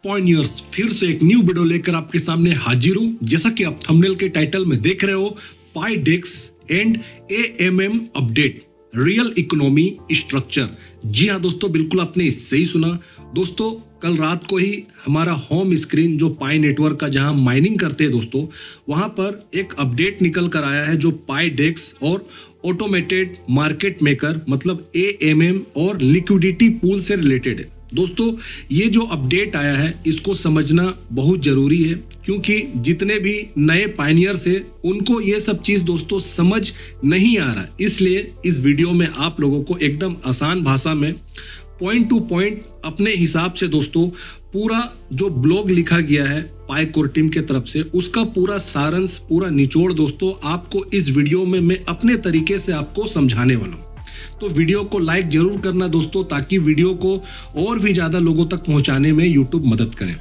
Pointers फिर से एक न्यू वीडियो लेकर आपके सामने हाजिर हूं। जैसा कि आप थंबनेल के टाइटल में देख रहे हो, पाईडेक्स and AMM update, real economy structure. जी हाँ दोस्तों, बिल्कुल आपने सही सुना। दोस्तों कल रात को ही हमारा होम स्क्रीन जो पाई नेटवर्क का जहां माइनिंग करते हैं दोस्तों, वहां पर एक अपडेट निकल कर आया है जो पाईडेक्स और ऑटोमेटेड मार्केट मेकर मतलब एएमएम और लिक्विडिटी पूल से रिलेटेड है। दोस्तों ये जो अपडेट आया है इसको समझना बहुत जरूरी है, क्योंकि जितने भी नए पायनियर्स हैं उनको ये सब चीज दोस्तों समझ नहीं आ रहा। इसलिए इस वीडियो में आप लोगों को एकदम आसान भाषा में पॉइंट टू पॉइंट अपने हिसाब से दोस्तों पूरा जो ब्लॉग लिखा गया है पाई कोर टीम के तरफ से, उसका पूरा सारांश, पूरा निचोड़ दोस्तों आपको इस वीडियो में मैं अपने तरीके से आपको समझाने वाला हूँ। तो वीडियो को लाइक जरूर करना दोस्तों, ताकि वीडियो को और भी ज्यादा लोगों तक पहुंचाने में यूट्यूब मदद करे।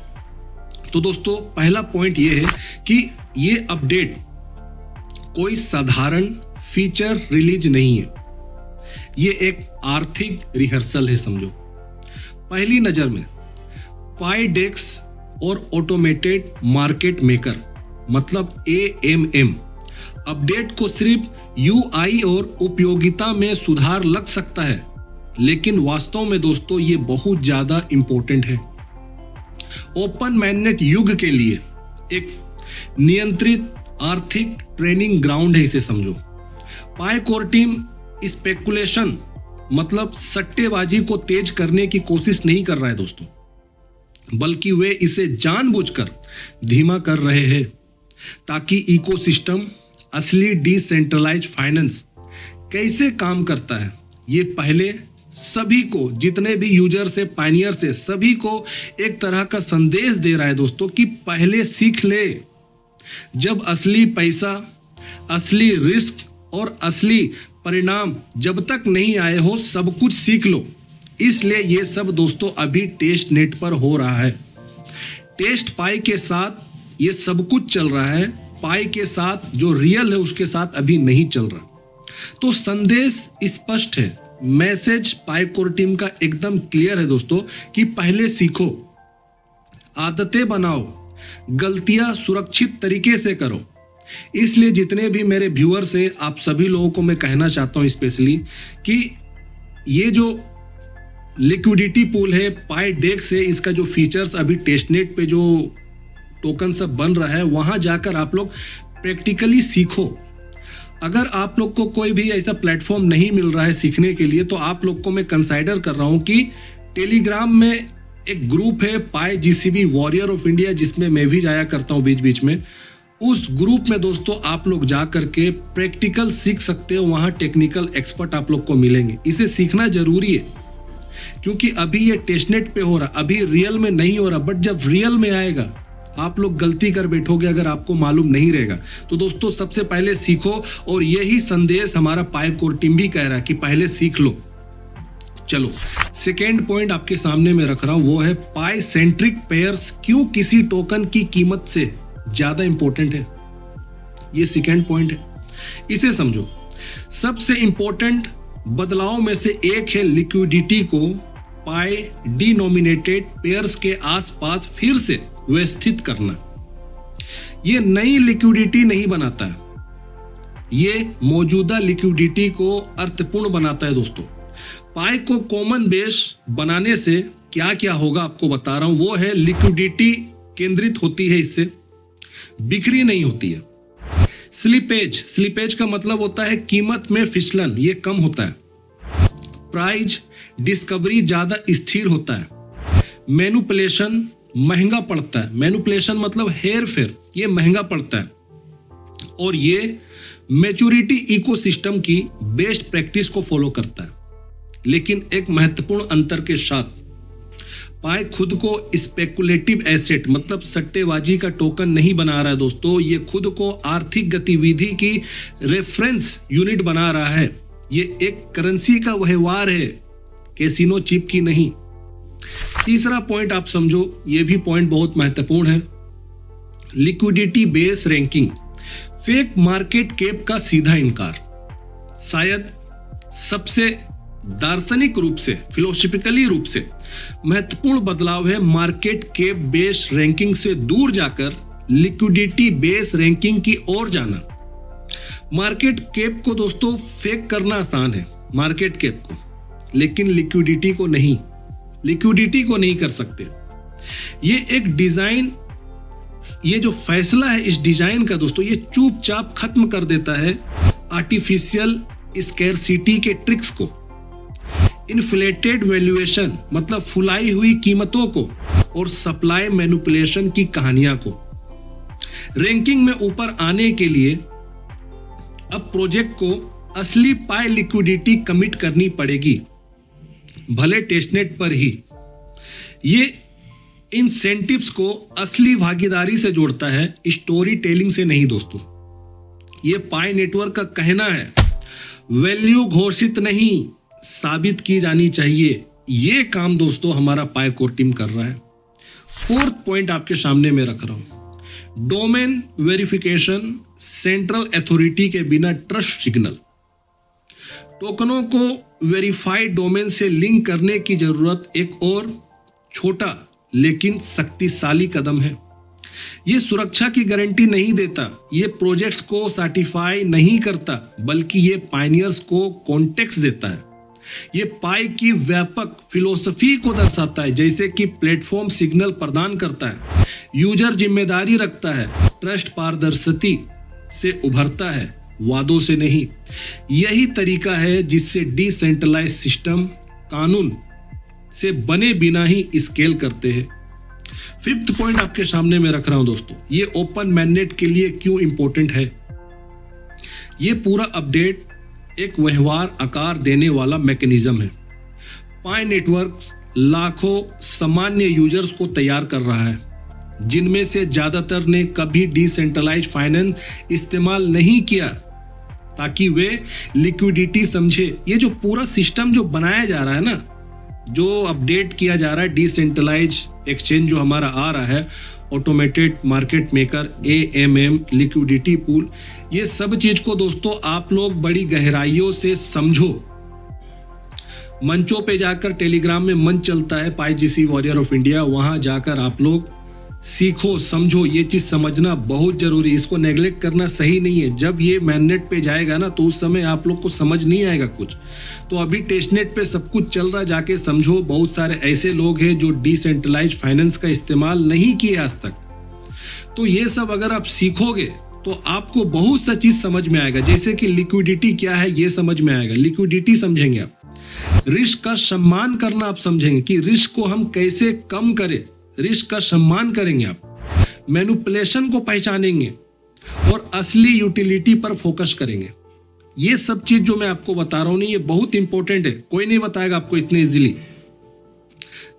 तो दोस्तों पहला पॉइंट ये है कि ये अपडेट कोई साधारण फीचर रिलीज नहीं है, ये एक आर्थिक रिहर्सल है समझो। पहली नजर में पाईडेक्स और ऑटोमेटेड मार्केट मेकर मतलब एएमएम अपडेट को सिर्फ यूआई और उपयोगिता में सुधार लग सकता है, लेकिन वास्तव में दोस्तों ये बहुत ज्यादा इंपॉर्टेंट है। ओपन मैनेट युग के लिए एक नियंत्रित आर्थिक ट्रेनिंग ग्राउंड है, इसे समझो। पाई कोर टीम स्पेकुलेशन मतलब सट्टेबाजी को तेज करने की कोशिश नहीं कर रहा है दोस्तों, बल्कि वे इसे जानबूझकर धीमा कर रहे हैं ताकि इकोसिस्टम, असली डिसेंट्रलाइज्ड फाइनेंस कैसे काम करता है ये पहले सभी को, जितने भी यूजर से पायनियर से सभी को एक तरह का संदेश दे रहा है दोस्तों कि पहले सीख ले। जब असली पैसा, असली रिस्क और असली परिणाम जब तक नहीं आए हो, सब कुछ सीख लो। इसलिए ये सब दोस्तों अभी टेस्ट नेट पर हो रहा है। टेस्ट पाई के साथ ये सब कुछ चल रहा है, पाई के साथ जो रियल है उसके साथ अभी नहीं चल रहा। तो संदेश स्पष्ट है, मैसेज पाई कोर टीम का एकदम क्लियर है दोस्तों कि पहले सीखो, आदतें बनाओ, गलतियां सुरक्षित तरीके से करो। इसलिए जितने भी मेरे व्यूअर्स हैं, आप सभी लोगों को मैं कहना चाहता हूं स्पेशली कि ये जो लिक्विडिटी पूल है पाईडेक्स है, इसका जो फीचर्स अभी टेस्टनेट पे जो टोकन सब बन रहा है वहां जाकर आप लोग प्रैक्टिकली सीखो। अगर आप लोग को कोई भी ऐसा प्लेटफॉर्म नहीं मिल रहा है सीखने के लिए, तो आप लोग को मैं कंसाइडर कर रहा हूं कि टेलीग्राम में एक ग्रुप है पाई जीसीबी वॉरियर ऑफ इंडिया, जिसमें मैं भी जाया करता हूं बीच बीच में। उस ग्रुप में दोस्तों आप लोग जा करके प्रैक्टिकल सीख सकते हो, वहां टेक्निकल एक्सपर्ट आप लोग को मिलेंगे। इसे सीखना जरूरी है, क्योंकि अभी ये टेस्टनेट पे हो रहा, अभी रियल में नहीं हो रहा, बट जब रियल में आएगा आप लोग गलती कर बैठोगे अगर आपको मालूम नहीं रहेगा। तो दोस्तों सबसे पहले सीखो, और यही संदेश हमारा पाई कोर टीम भी कह रहा है कि पहले सीख लो। चलो सेकेंड पॉइंट आपके सामने में रख रहा हूं, वो है पाई सेंट्रिक पेयर्स क्यों किसी टोकन की कीमत से ज्यादा इंपॉर्टेंट है। ये सेकेंड पॉइंट है, इसे समझो। सबसे इंपॉर्टेंट बदलाव में से एक है लिक्विडिटी को पाई डिनोमिनेटेड पेयर्स के आसपास फिर से व्यवस्थित करना। ये नई लिक्विडिटी नहीं बनाता है, ये मौजूदा लिक्विडिटी को अर्थपूर्ण बनाता है दोस्तों। पाई को कॉमन बेस बनाने से क्या क्या होगा आपको बता रहा हूं। वो है लिक्विडिटी केंद्रित होती है, इससे बिक्री नहीं होती है। स्लिपेज का मतलब होता है कीमत में फिसलन, ये कम होता है। प्राइस डिस्कवरी ज्यादा स्थिर होता है। मैनिपुलेशन महंगा पड़ता है, मैनिपुलेशन मतलब हेर फेर, ये महंगा पड़ता है। और ये मैच्योरिटी इकोसिस्टम की बेस्ट प्रैक्टिस को फॉलो करता है। लेकिन एक महत्वपूर्ण अंतर के साथ, पाई खुद को स्पेकुलेटिव एसेट मतलब सट्टेबाजी का टोकन नहीं बना रहा है दोस्तों, ये खुद को आर्थिक गतिविधि की रेफरेंस यूनिट बना रहा है। ये एक करेंसी का व्यवहार है, कैसीनो चिप की नहीं। तीसरा पॉइंट आप समझो, ये भी पॉइंट बहुत महत्वपूर्ण है, liquidity base ranking, fake market cap का सीधा इनकार। शायद सबसे दार्शनिक रूप से, फिलोसफिकली रूप से महत्वपूर्ण बदलाव है मार्केट कैप बेस रैंकिंग से दूर जाकर लिक्विडिटी बेस रैंकिंग की ओर जाना। मार्केट कैप को दोस्तों फेक करना आसान है, मार्केट कैप को, लेकिन लिक्विडिटी को नहीं, लिक्विडिटी को नहीं कर सकते। ये एक डिजाइन, ये जो फैसला है इस डिजाइन का दोस्तों, ये चुपचाप खत्म कर देता है आर्टिफिशियल स्कैरसिटी के ट्रिक्स को, इन्फ्लेटेड वैल्यूएशन मतलब फुलाई हुई कीमतों को, और सप्लाई मैनिपुलेशन की कहानियां को। रैंकिंग में ऊपर आने के लिए अब प्रोजेक्ट को असली पाई लिक्विडिटी कमिट करनी पड़ेगी, भले टेस्टनेट पर ही। ये इंसेंटिव्स को असली भागीदारी से जोड़ता है, स्टोरी टेलिंग से नहीं दोस्तों। ये पाई नेटवर्क का कहना है, वैल्यू घोषित नहीं, साबित की जानी चाहिए। ये काम दोस्तों हमारा पाई कोर टीम कर रहा है। फोर्थ पॉइंट आपके सामने में रख रहा हूं, डोमेन वेरिफिकेशन सेंट्रल अथॉरिटी के बिना ट्रस्ट सिग्नल। टोकनों को वेरीफाइड डोमेन से लिंक करने की जरूरत एक और छोटा लेकिन शक्तिशाली कदम है। यह सुरक्षा की गारंटी नहीं देता, यह प्रोजेक्ट्स को सर्टिफाई नहीं करता, बल्कि यह पायनियर्स को कॉन्टेक्स्ट देता है। यह पाई की व्यापक फिलोसफी को दर्शाता है, जैसे कि प्लेटफॉर्म सिग्नल प्रदान करता है, यूजर जिम्मेदारी रखता है, ट्रस्ट पारदर्शिता से उभरता है, वादों से नहीं। यही तरीका है जिससे डिसेंट्रलाइज सिस्टम कानून से बने बिना ही स्केल करते हैं। फिफ्थ पॉइंट आपके सामने में रख रहा हूं दोस्तों, ये ओपन मैंडेट के लिए क्यों इंपॉर्टेंट है। ये पूरा अपडेट एक व्यवहार आकार देने वाला मैकेनिज्म है। पाई नेटवर्क लाखों सामान्य यूजर्स को तैयार कर रहा है, जिनमें से ज्यादातर ने कभी डिसेंट्रलाइज फाइनेंस इस्तेमाल नहीं किया, ताकि वे लिक्विडिटी समझे। ये जो पूरा सिस्टम जो बनाया जा रहा है ना, जो अपडेट किया जा रहा है, डिसेंट्रलाइज एक्सचेंज जो हमारा आ रहा है, automated market maker, AMM, liquidity pool, ये सब चीज को दोस्तों आप लोग बड़ी गहराइयों से समझो। मंचों पे जाकर, टेलीग्राम में मंच चलता है पाईजीसी वॉरियर ऑफ इंडिया, वहां जाकर आप लोग सीखो, समझो। ये चीज समझना बहुत जरूरी, इसको नेग्लेक्ट करना सही नहीं है। जब ये मैननेट पे जाएगा ना, तो उस समय आप लोग को समझ नहीं आएगा कुछ। तो अभी टेस्टनेट पे सब कुछ चल रहा, जाके समझो। बहुत सारे ऐसे लोग हैं जो डिसेंट्रलाइज फाइनेंस का इस्तेमाल नहीं किए आज तक, तो ये सब अगर आप सीखोगे तो आपको बहुत सा चीज समझ में आएगा। जैसे कि लिक्विडिटी क्या है ये समझ में आएगा, लिक्विडिटी समझेंगे आप, रिस्क का सम्मान करना आप समझेंगे कि रिस्क को हम कैसे कम करें, रिस्क का सम्मान करेंगे आप, मैनिपुलेशन को पहचानेंगे और असली यूटिलिटी पर फोकस करेंगे। ये सब चीज जो मैं आपको बता रहा हूं नहीं, ये बहुत इंपॉर्टेंट है, कोई नहीं बताएगा आपको इतने इजीली।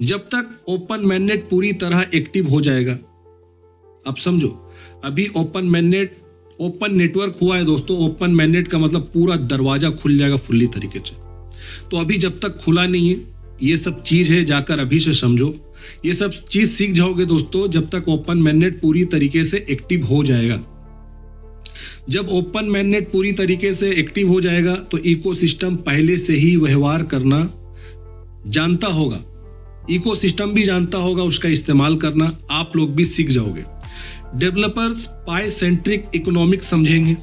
जब तक ओपन मैननेट पूरी तरह एक्टिव हो जाएगा, अब समझो, अभी ओपन नेटवर्क हुआ है दोस्तों। ओपन मैननेट का मतलब पूरा दरवाजा खुल जाएगा फुल्ली तरीके से। तो अभी जब तक खुला नहीं है, ये सब चीज है, जाकर अभी से समझो। ये सब चीज सीख जाओगे दोस्तों जब तक ओपन मैननेट पूरी तरीके से एक्टिव हो जाएगा। जब ओपन मैननेट पूरी तरीके से एक्टिव हो जाएगा तो इकोसिस्टम पहले से ही व्यवहार करना जानता होगा, इकोसिस्टम भी जानता होगा उसका इस्तेमाल करना, आप लोग भी सीख जाओगे। डेवलपर्स पाई सेंट्रिक इकोनॉमिक समझेंगे,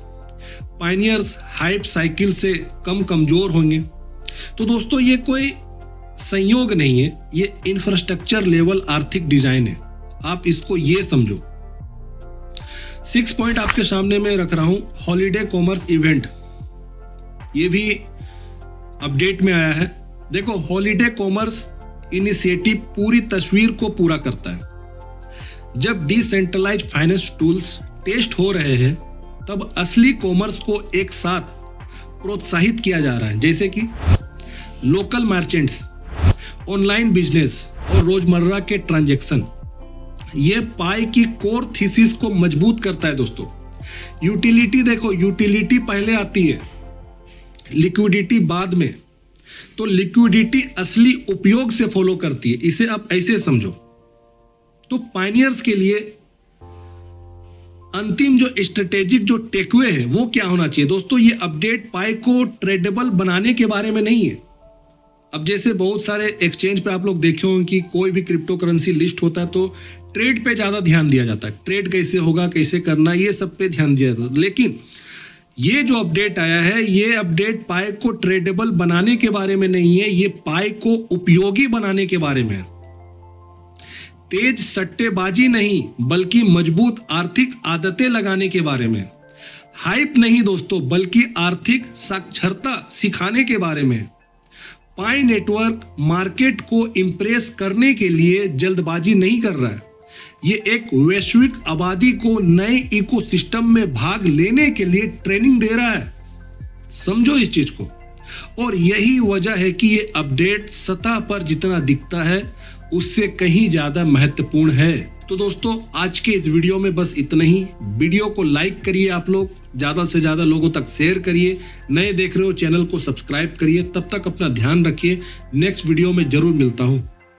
पायनियर्स हाइप साइकिल से कम कमजोर होंगे। तो दोस्तों ये कोई संयोग नहीं है, ये इंफ्रास्ट्रक्चर लेवल आर्थिक डिजाइन है, आप इसको ये समझो। 6 पॉइंट आपके सामने में रख रहा हूं, हॉलीडे कॉमर्स इवेंट, ये भी अपडेट में आया है। देखो, हॉलीडे कॉमर्स इनिशिएटिव पूरी तस्वीर को पूरा करता है। जब डिसेंट्रलाइज फाइनेंस टूल्स टेस्ट हो रहे हैं, तब असली कॉमर्स को एक साथ प्रोत्साहित किया जा रहा है, जैसे कि लोकल मर्चेंट्स, ऑनलाइन बिजनेस और रोजमर्रा के ट्रांजैक्शन। यह पाई की कोर थीसिस को मजबूत करता है दोस्तों। यूटिलिटी देखो, यूटिलिटी पहले आती है, लिक्विडिटी बाद में। तो लिक्विडिटी असली उपयोग से फॉलो करती है, इसे आप ऐसे समझो। तो पायनियर्स के लिए अंतिम जो स्ट्रेटेजिक जो टेकवे है वो क्या होना चाहिए दोस्तों, ये अपडेट पाई को ट्रेडेबल बनाने के बारे में नहीं है, अब जैसे बहुत सारे एक्सचेंज पे आप लोग देखे होंगे कि कोई भी क्रिप्टो करेंसी लिस्ट होता है तो ट्रेड पे ज़्यादा ध्यान दिया जाता है, ट्रेड कैसे होगा, कैसे करना, ये सब पे ध्यान दिया जाता है। लेकिन ये जो अपडेट आया है, ये अपडेट पाई को ट्रेडेबल बनाने के बारे में नहीं है, ये पाई को उपयोगी बनाने के बारे में है। तेज सट्टेबाजी नहीं बल्कि मजबूत आर्थिक आदतें लगाने के बारे में। हाइप नहीं दोस्तों, बल्कि आर्थिक साक्षरता सिखाने के बारे में। पाई नेटवर्क मार्केट को इंप्रेस करने के लिए जल्दबाजी नहीं कर रहा है, ये एक वैश्विक आबादी को नए इकोसिस्टम में भाग लेने के लिए ट्रेनिंग दे रहा है। समझो इस चीज को। और यही वजह है कि ये अपडेट सतह पर जितना दिखता है उससे कहीं ज्यादा महत्वपूर्ण है। तो दोस्तों आज के इस वीडियो में बस इतना ही। वीडियो को लाइक करिए, आप लोग ज्यादा से ज्यादा लोगों तक शेयर करिए। नए देख रहे हो चैनल को सब्सक्राइब करिए। तब तक अपना ध्यान रखिए। नेक्स्ट वीडियो में जरूर मिलता हूं।